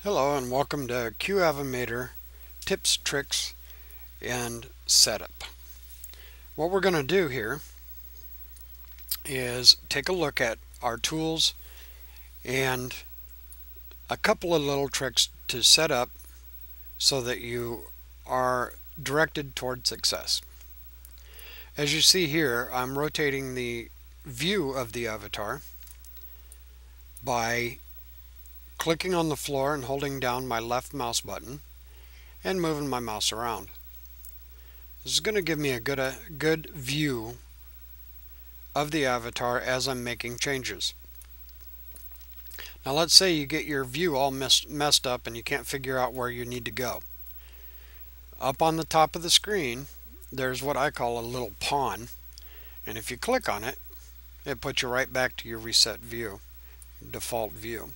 Hello and welcome to Qavimator Tips, Tricks, and Setup. What we're going to do here is take a look at our tools and a couple of little tricks to set up so that you are directed toward success. As you see here, I'm rotating the view of the avatar by clicking on the floor and holding down my left mouse button and moving my mouse around. This is going to give me a good view of the avatar as I'm making changes. Now let's say you get your view all messed up and you can't figure out where you need to go. Up on the top of the screen there's what I call a little pawn, and if you click on it, it puts you right back to your reset view, default view.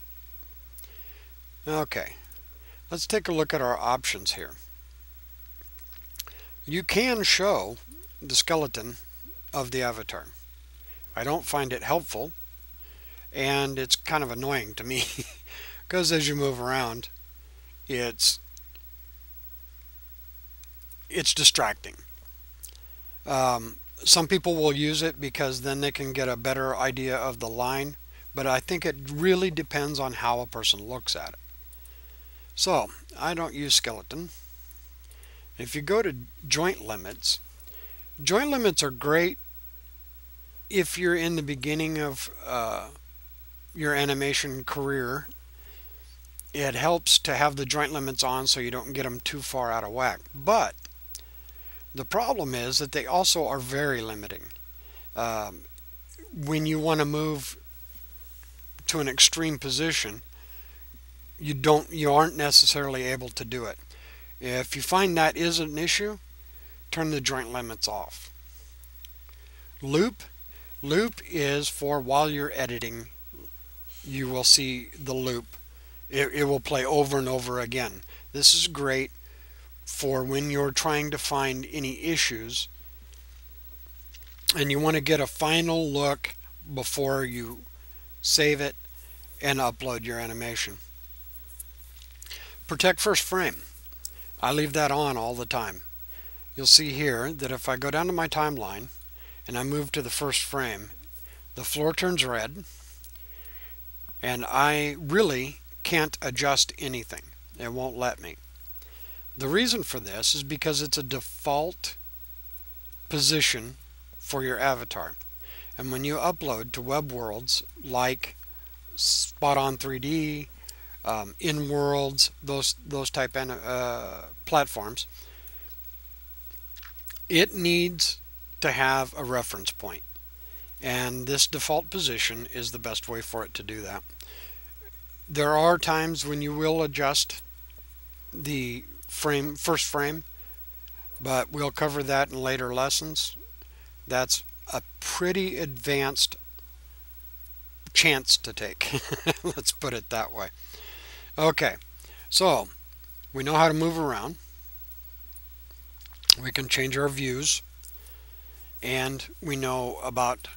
Okay, let's take a look at our options here. You can show the skeleton of the avatar. I don't find it helpful, and it's kind of annoying to me because as you move around it's distracting. Some people will use it because then they can get a better idea of the line, but I think it really depends on how a person looks at it. So I don't use skeleton. If you go to joint limits are great if you're in the beginning of your animation career. It helps to have the joint limits on so you don't get them too far out of whack. But the problem is that they also are very limiting. When you want to move to an extreme position, you aren't necessarily able to do it. If you find that is an issue, turn the joint limits off. Loop is for while you're editing, you will see the loop. It will play over and over again. This is great for when you're trying to find any issues and you want to get a final look before you save it and upload your animation. Protect first frame. I leave that on all the time. You'll see here that if I go down to my timeline and I move to the first frame, the floor turns red and I really can't adjust anything. It won't let me. The reason for this is because it's a default position for your avatar. And when you upload to web worlds like Spot On 3D, InWorlds, those type platforms, it needs to have a reference point, and this default position is the best way for it to do that. There are times when you will adjust the first frame, but we'll cover that in later lessons. That's a pretty advanced chance to take. Let's put it that way. Okay, so we know how to move around. We can change our views, and we know about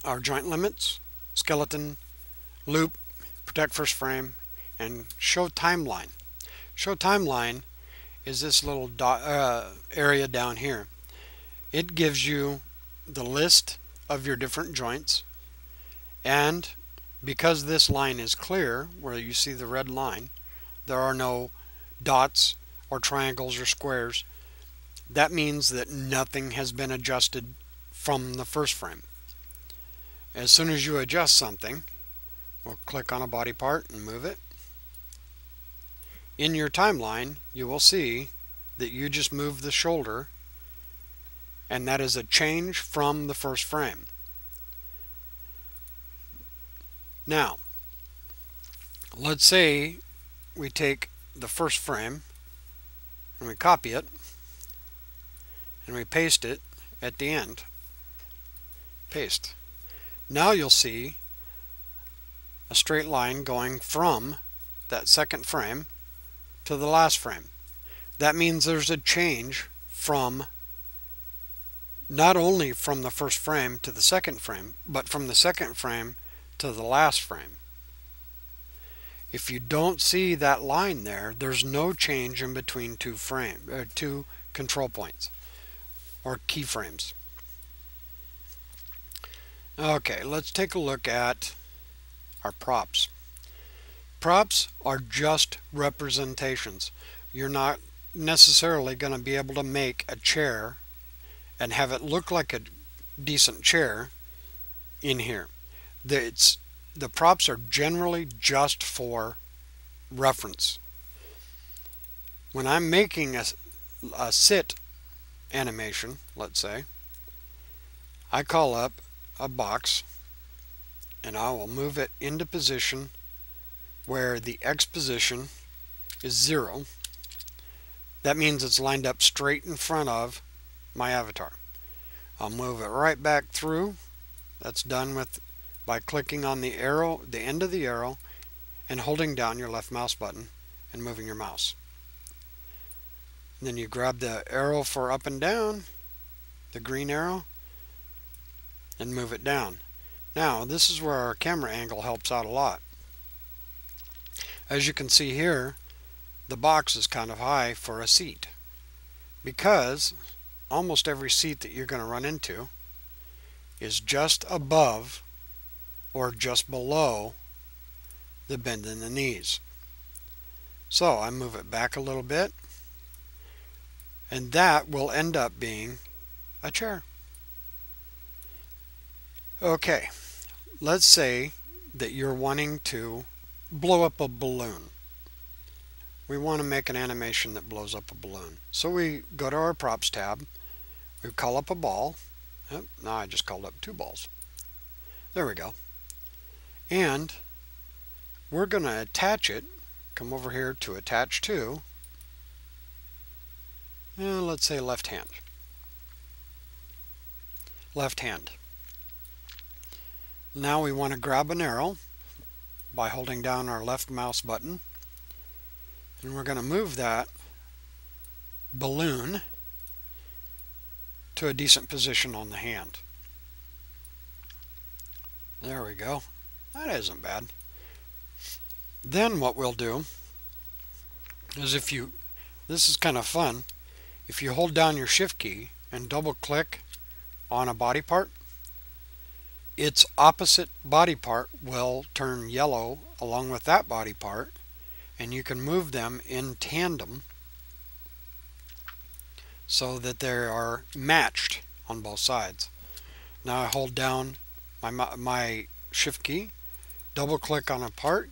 our joint limits, skeleton, loop, protect first frame, and show timeline. Show timeline is this little area down here. It gives you the list of your different joints, and because this line is clear, where you see the red line, there are no dots or triangles or squares. That means that nothing has been adjusted from the first frame. As soon as you adjust something, we'll click on a body part and move it. In your timeline, you will see that you just moved the shoulder, and that is a change from the first frame. Now, let's say we take the first frame and we copy it and we paste it at the end. Paste. Now you'll see a straight line going from that second frame to the last frame. That means there's a change from not only from the first frame to the second frame, but from the second frame to the last frame. If you don't see that line there, there's no change in between two control points or keyframes. Okay, let's take a look at our props. Props are just representations. You're not necessarily going to be able to make a chair and have it look like a decent chair in here. The props are generally just for reference. When I'm making a sit animation, let's say, I call up a box and I will move it into position where the X position is 0. That means it's lined up straight in front of my avatar. I'll move it right back through. That's done by clicking on the arrow, the end of the arrow, and holding down your left mouse button and moving your mouse. And then you grab the arrow for up and down, the green arrow, and move it down. Now this is where our camera angle helps out a lot. As you can see here, the box is kind of high for a seat because almost every seat that you're going to run into is just above or just below the bend in the knees. So I move it back a little bit, and that will end up being a chair. Okay, let's say that you're wanting to blow up a balloon. We want to make an animation that blows up a balloon. So we go to our props tab, we call up a ball. Oh, now I just called up 2 balls. There we go. And we're going to attach it. Come over here to attach to, let's say left hand. Left hand. Now we want to grab an arrow by holding down our left mouse button, and we're going to move that balloon to a decent position on the hand. There we go. That isn't bad. Then what we'll do is this is kind of fun, if you hold down your shift key and double click on a body part, its opposite body part will turn yellow along with that body part, and you can move them in tandem so that they are matched on both sides. Now I hold down my shift key, double click on a part,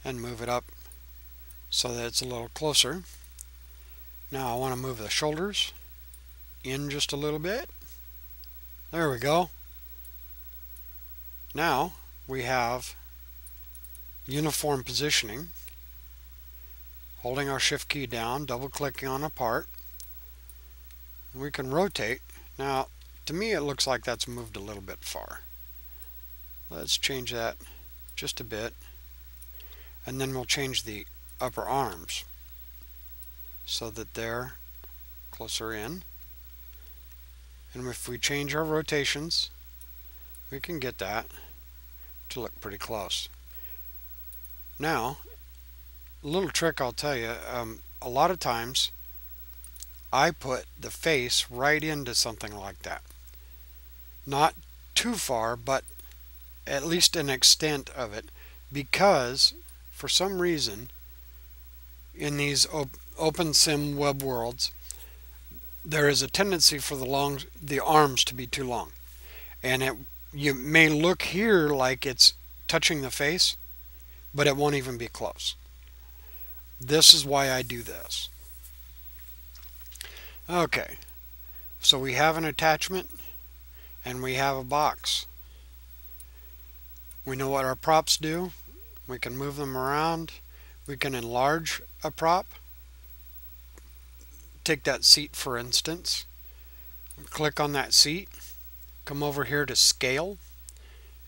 and move it up so that it's a little closer. Now I want to move the shoulders in just a little bit. There we go. Now we have uniform positioning. Holding our shift key down, double clicking on a part, we can rotate. Now to me it looks like that's moved a little bit far. Let's change that just a bit, and then we'll change the upper arms so that they're closer in. And if we change our rotations, we can get that to look pretty close. Now, a little trick I'll tell you, a lot of times I put the face right into something like that. Not too far, but at least an extent of it, because for some reason in these open sim web worlds there is a tendency for the arms to be too long, and you may look here like it's touching the face, but it won't even be close. This is why I do this. Okay, so we have an attachment and we have a box. We know what our props do. We can move them around. We can enlarge a prop. Take that seat for instance. Click on that seat. Come over here to scale.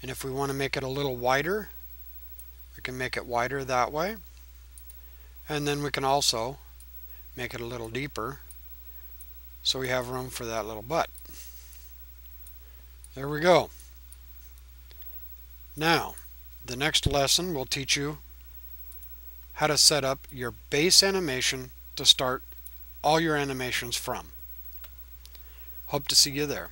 And if we want to make it a little wider, we can make it wider that way. And then we can also make it a little deeper so we have room for that little butt. There we go. Now, The next lesson will teach you how to set up your base animation to start all your animations from. Hope to see you there.